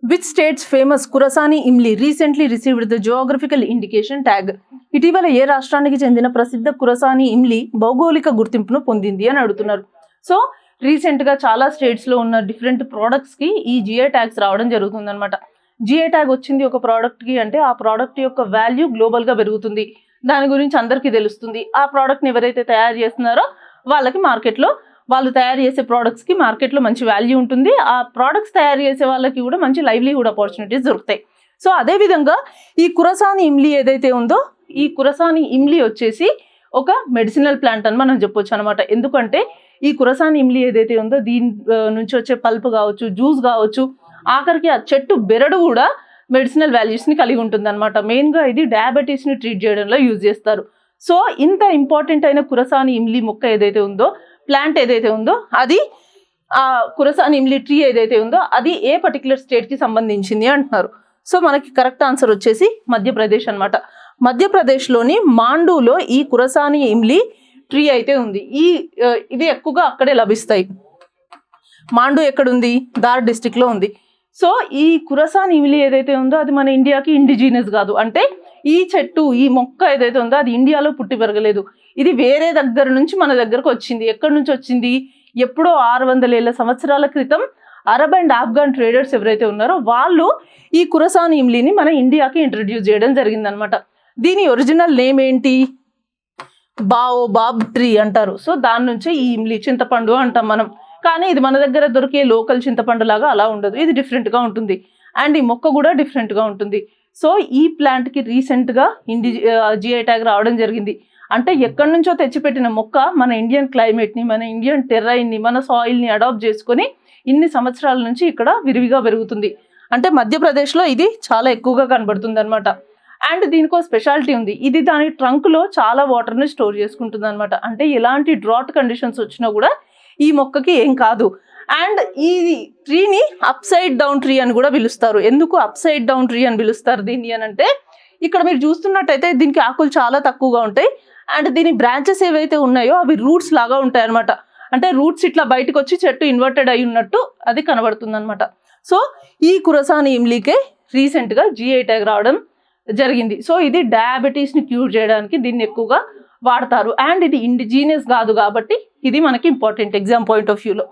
Which state's famous Kurasani Imli recently received the geographical indication tag? ఇటీవల ఏ రాష్ట్రానికి చెందిన ప్రసిద్ధ కురసాని ఇమ్లి భౌగోళిక గుర్తింపును పొందింది అని అడుగుతున్నారు. సో రీసెంట్గా చాలా స్టేట్స్లో ఉన్న డిఫరెంట్ ప్రోడక్ట్స్కి ఈ జిఐ ట్యాగ్స్ రావడం జరుగుతుందన్నమాట. జిఐ ట్యాగ్ వచ్చింది ఒక ప్రోడక్ట్కి అంటే ఆ ప్రోడక్ట్ యొక్క వాల్యూ గ్లోబల్గా పెరుగుతుంది, దాని గురించి అందరికీ తెలుస్తుంది. ఆ ప్రోడక్ట్ని ఎవరైతే తయారు చేస్తున్నారో వాళ్ళకి మార్కెట్లో వాళ్ళు తయారు చేసే ప్రోడక్ట్స్కి మార్కెట్లో మంచి వాల్యూ ఉంటుంది. ఆ ప్రోడక్ట్స్ తయారు చేసే వాళ్ళకి కూడా మంచి లైవ్లీహుడ్ ఆపర్చునిటీస్ దొరుకుతాయి. సో అదేవిధంగా ఈ కురసాని ఇమ్లి ఏదైతే ఉందో ఈ కురసాని ఇమ్లి వచ్చేసి ఒక మెడిసినల్ ప్లాంట్ అని మనం చెప్పొచ్చు అనమాట. ఎందుకంటే ఈ కురసాని ఇమ్లి ఏదైతే ఉందో దీని నుంచి వచ్చే పల్ప్ కావచ్చు, జ్యూస్ కావచ్చు, ఆఖరికి ఆ చెట్టు బెరడు కూడా మెడిసినల్ వాల్యూస్ని కలిగి ఉంటుంది అనమాట. మెయిన్గా ఇది డయాబెటీస్ని ట్రీట్ చేయడంలో యూజ్ చేస్తారు. సో ఇంత ఇంపార్టెంట్ అయిన కురసాని ఇమ్లి మొక్క ఏదైతే ఉందో, ప్లాంట్ ఏదైతే ఉందో అది ఆ కురసాని ఇమ్లి ట్రీ ఏదైతే ఉందో అది ఏ పర్టికులర్ స్టేట్కి సంబంధించింది అంటున్నారు. సో మనకి కరెక్ట్ ఆన్సర్ వచ్చేసి మధ్యప్రదేశ్ అనమాట. మధ్యప్రదేశ్లోని మాండూలో ఈ కురసాని ఇమ్లి ట్రీ అయితే ఉంది. ఇవి ఎక్కువగా అక్కడే లభిస్తాయి. మాండూ ఎక్కడుంది? దార్ డిస్టిక్లో ఉంది. సో ఈ కురసాని ఇమ్లి ఏదైతే ఉందో అది మన ఇండియాకి ఇండిజినస్ కాదు. అంటే ఈ చెట్టు ఈ మొక్క ఏదైతే ఉందో అది ఇండియాలో పుట్టి పెరగలేదు. ఇది వేరే దగ్గర నుంచి మన దగ్గరకు వచ్చింది. ఎక్కడి నుంచి వచ్చింది? ఎప్పుడో 600 సంవత్సరాల క్రితం అరబ్ అండ్ ఆఫ్ఘన్ ట్రేడర్స్ ఎవరైతే ఉన్నారో వాళ్ళు ఈ కురసాని ఇమ్లిని మన ఇండియాకి ఇంట్రడ్యూస్ చేయడం జరిగిందనమాట. దీని ఒరిజినల్ నేమ్ ఏంటి? బాబ్ ట్రీ అంటారు. సో దాని నుంచే ఈ ఇమ్లి, చింతపండు అంటాం మనం. కానీ ఇది మన దగ్గర దొరికే లోకల్ చింతపండు లాగా అలా ఉండదు, ఇది డిఫరెంట్గా ఉంటుంది. అండ్ ఈ మొక్క కూడా డిఫరెంట్గా ఉంటుంది. సో ఈ ప్లాంట్కి రీసెంట్గా జిఐ ట్యాగ్ రావడం జరిగింది. అంటే ఎక్కడి నుంచో తెచ్చిపెట్టిన మొక్క మన ఇండియన్ క్లైమేట్ని, మన ఇండియన్ టెర్రైన్ని, మన సాయిల్ని అడాప్ట్ చేసుకొని ఇన్ని సంవత్సరాల నుంచి ఇక్కడ విరివిగా పెరుగుతుంది. అంటే మధ్యప్రదేశ్లో ఇది చాలా ఎక్కువగా కనబడుతుంది అనమాట. అండ్ దీనికో స్పెషాలిటీ ఉంది. ఇది దాని ట్రంక్లో చాలా వాటర్ని స్టోర్ చేసుకుంటుంది అనమాట. అంటే ఎలాంటి డ్రాట్ కండిషన్స్ వచ్చినా కూడా ఈ మొక్కకి ఏం కాదు. అండ్ ఈ ట్రీని అప్సైడ్ డౌన్ ట్రీ అని కూడా పిలుస్తారు. ఎందుకు అప్సైడ్ డౌన్ ట్రీ అని పిలుస్తారు దీన్ని అని అంటే, ఇక్కడ మీరు చూస్తున్నట్టయితే దీనికి ఆకులు చాలా తక్కువగా ఉంటాయి. అండ్ దీని బ్రాంచెస్ ఏవైతే ఉన్నాయో అవి రూట్స్ లాగా ఉంటాయి అనమాట. అంటే రూట్స్ ఇట్లా బయటకు వచ్చి చెట్టు ఇన్వర్టెడ్ అయి ఉన్నట్టు అది కనబడుతుంది అనమాట. సో ఈ కురసాని ఇమ్లీకే రీసెంట్గా జిఐ ట్యాగ్ రావడం జరిగింది. సో ఇది డయాబెటీస్ని క్యూర్ చేయడానికి దీన్ని ఎక్కువగా వాడతారు. అండ్ ఇది ఇండిజినియస్ కాదు కాబట్టి ఇది మనకి ఇంపార్టెంట్ ఎగ్జామ్ పాయింట్ ఆఫ్ వ్యూలో.